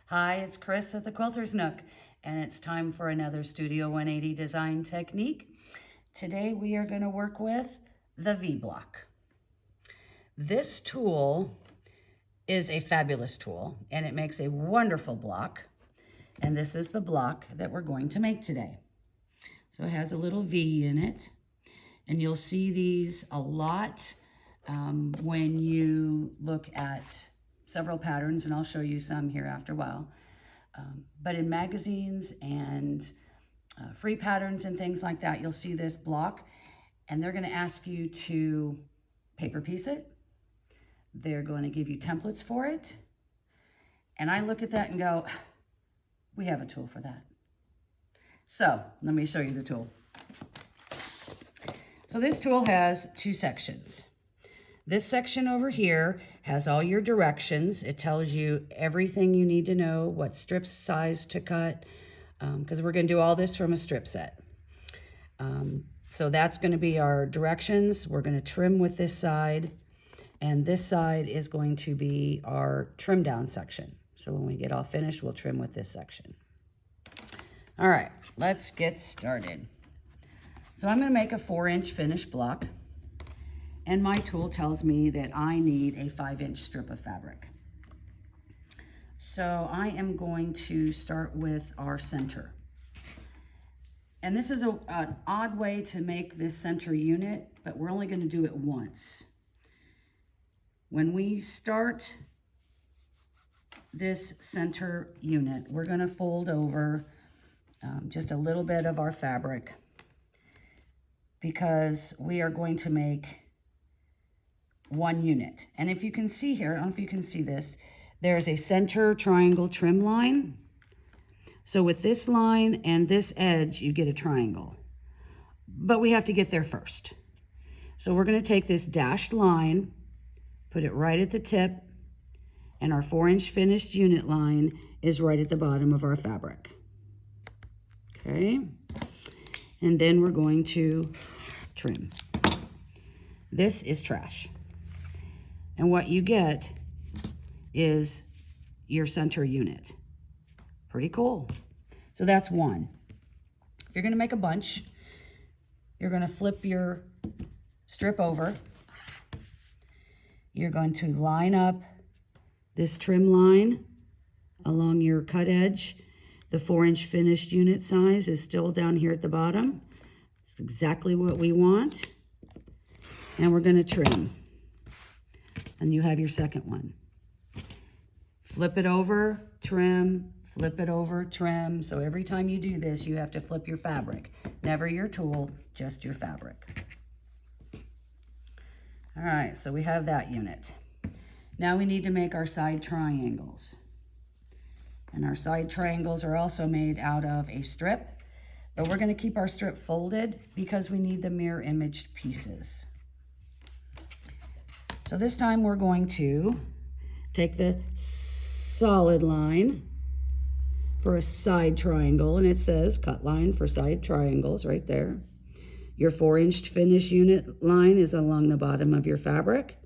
Hi, it's Chris at the Quilter's Nook, and it's time for another Studio 180 design technique. Today we are going to work with the V-Block. This tool is a fabulous tool, and it makes a wonderful block, and this is the block that we're going to make today. So it has a little V in it, and you'll see these a lot when you look at several patterns, and I'll show you some here after a while. But in magazines and free patterns and things like that, you'll see this block, and they're going to ask you to paper piece it. They're going to give you templates for it. And I look at that and go, we have a tool for that. So let me show you the tool. So this tool has two sections. This section over here has all your directions. It tells you everything you need to know, what strip size to cut, because we're going to do all this from a strip set. So that's going to be our directions. We're going to trim with this side, and this side is going to be our trim down section. So when we get all finished, we'll trim with this section. All right, let's get started. So I'm going to make a 4-inch finished block. And my tool tells me that I need a 5-inch strip of fabric. So I am going to start with our center. And this is an odd way to make this center unit, but we're only going to do it once. When we start this center unit, we're going to fold over just a little bit of our fabric, because we are going to make one unit. And if you can see here, I don't know if you can see this, there's a center triangle trim line. So with this line and this edge, you get a triangle. But we have to get there first. So we're going to take this dashed line, put it right at the tip, and our 4-inch finished unit line is right at the bottom of our fabric. Okay? And then we're going to trim. This is trash. And what you get is your center unit. Pretty cool. So that's one. If you're going to make a bunch, you're going to flip your strip over. You're going to line up this trim line along your cut edge. The 4-inch finished unit size is still down here at the bottom. It's exactly what we want. And we're going to trim. And you have your second one. Flip it over, trim, flip it over, trim. So every time you do this, you have to flip your fabric. Never your tool, just your fabric. All right, so we have that unit. Now we need to make our side triangles. And our side triangles are also made out of a strip, but we're going to keep our strip folded because we need the mirror imaged pieces. So this time we're going to take the solid line for a side triangle, and it says cut line for side triangles right there. Your 4-inch finish unit line is along the bottom of your fabric.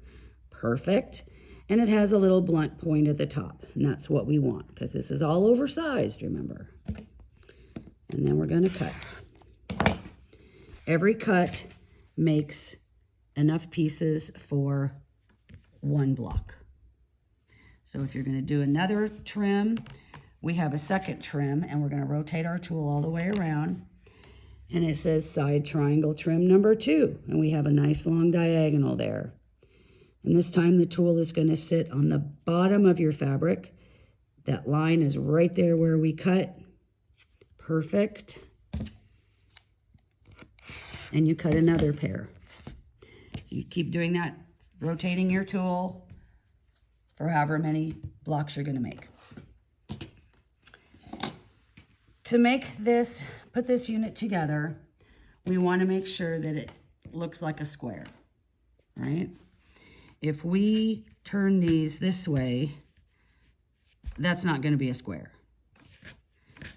Perfect. And it has a little blunt point at the top, and that's what we want because this is all oversized, remember. And then we're going to cut. Every cut makes enough pieces for one block. So if you're going to do another trim, we have a second trim, and we're going to rotate our tool all the way around, and it says side triangle trim number 2, and we have a nice long diagonal there. And this time the tool is going to sit on the bottom of your fabric. That line is right there where we cut. Perfect. And you cut another pair. So you keep doing that, rotating your tool for however many blocks you're going to make. To make this, put this unit together, we want to make sure that it looks like a square, right? If we turn these this way, that's not going to be a square.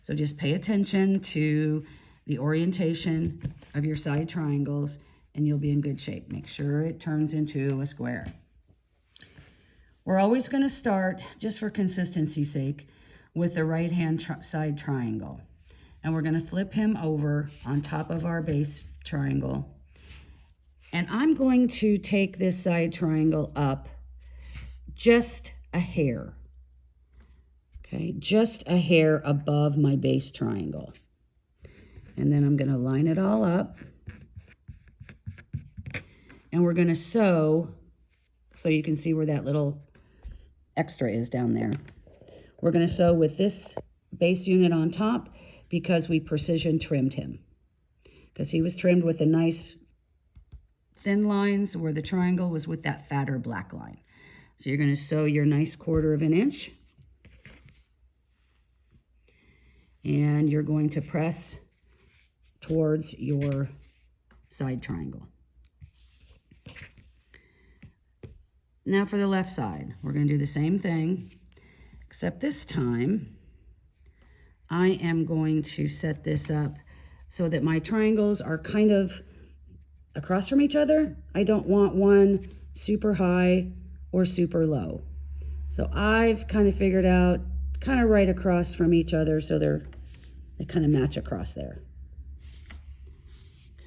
So just pay attention to the orientation of your side triangles, and you'll be in good shape. Make sure it turns into a square. We're always going to start, just for consistency's sake, with the right-hand side triangle. And we're going to flip him over on top of our base triangle. And I'm going to take this side triangle up just a hair. Okay, just a hair above my base triangle. And then I'm going to line it all up. And we're going to sew, so you can see where that little extra is down there. We're going to sew with this base unit on top because we precision trimmed him. Because he was trimmed with the nice thin lines where the triangle was with that fatter black line. So you're going to sew your nice 1/4 of an inch. And you're going to press towards your side triangle. Now for the left side, we're going to do the same thing, except this time I am going to set this up so that my triangles are kind of across from each other. I don't want one super high or super low. So I've kind of figured out kind of right across from each other so they kind of match across there.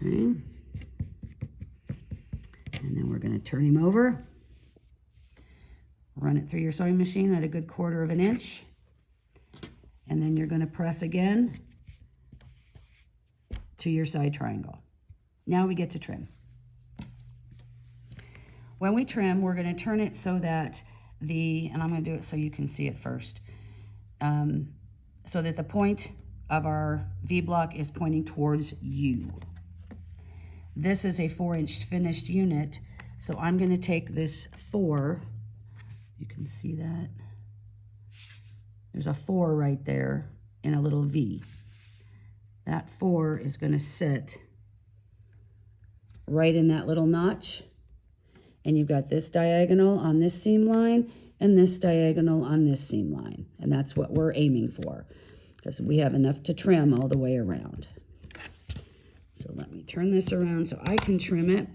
Okay. And then we're going to turn him over. Run it through your sewing machine at a good 1/4 of an inch. And then you're going to press again to your side triangle. Now we get to trim. When we trim, we're going to turn it so that and I'm going to do it so you can see it first, so that the point of our V-block is pointing towards you. This is a 4-inch finished unit, so I'm going to take this 4. You can see that. There's a 4 right there in a little V. That 4 is going to sit right in that little notch. And you've got this diagonal on this seam line and this diagonal on this seam line. And that's what we're aiming for, because we have enough to trim all the way around. So let me turn this around so I can trim it.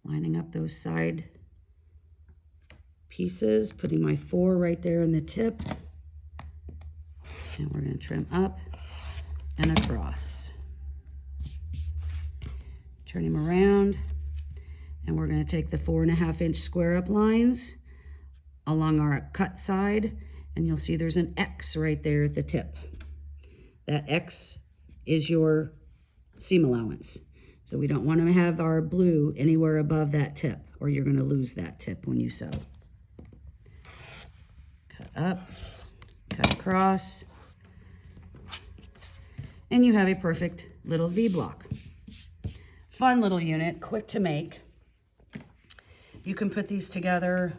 Lining up those side pieces, putting my 4 right there in the tip. And we're going to trim up and across. Turn him around, and we're going to take the 4.5-inch square up lines along our cut side, and you'll see there's an X right there at the tip. That X is your seam allowance. So we don't want to have our blue anywhere above that tip, or you're going to lose that tip when you sew. Cut up, cut across, and you have a perfect little V-block. Fun little unit, quick to make. You can put these together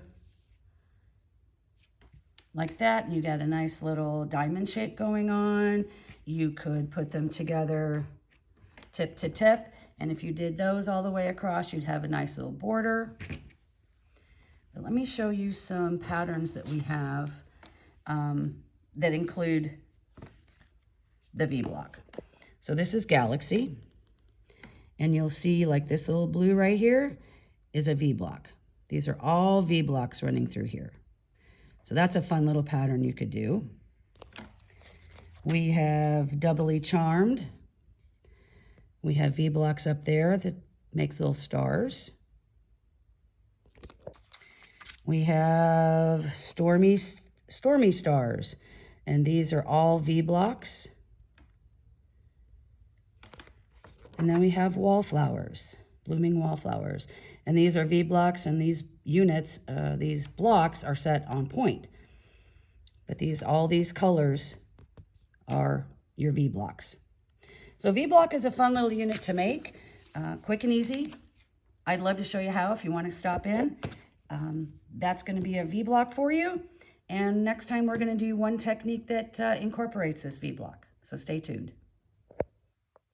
like that, and you got a nice little diamond shape going on. You could put them together tip to tip, and if you did those all the way across, you'd have a nice little border. But let me show you some patterns that we have that include the V-block. So this is Galaxy. And you'll see like this little blue right here is a V-block. These are all V-blocks running through here. So that's a fun little pattern you could do. We have Doubly Charmed. We have V-blocks up there that make little stars. We have Stormy Stars. And these are all V-blocks. And then we have Wallflowers, Blooming Wallflowers. And these are V-blocks, and these units, these blocks are set on point. But all these colors are your V-blocks. So V-block is a fun little unit to make, quick and easy. I'd love to show you how if you want to stop in. That's going to be a V-block for you. And next time we're going to do one technique that incorporates this V-block. So stay tuned.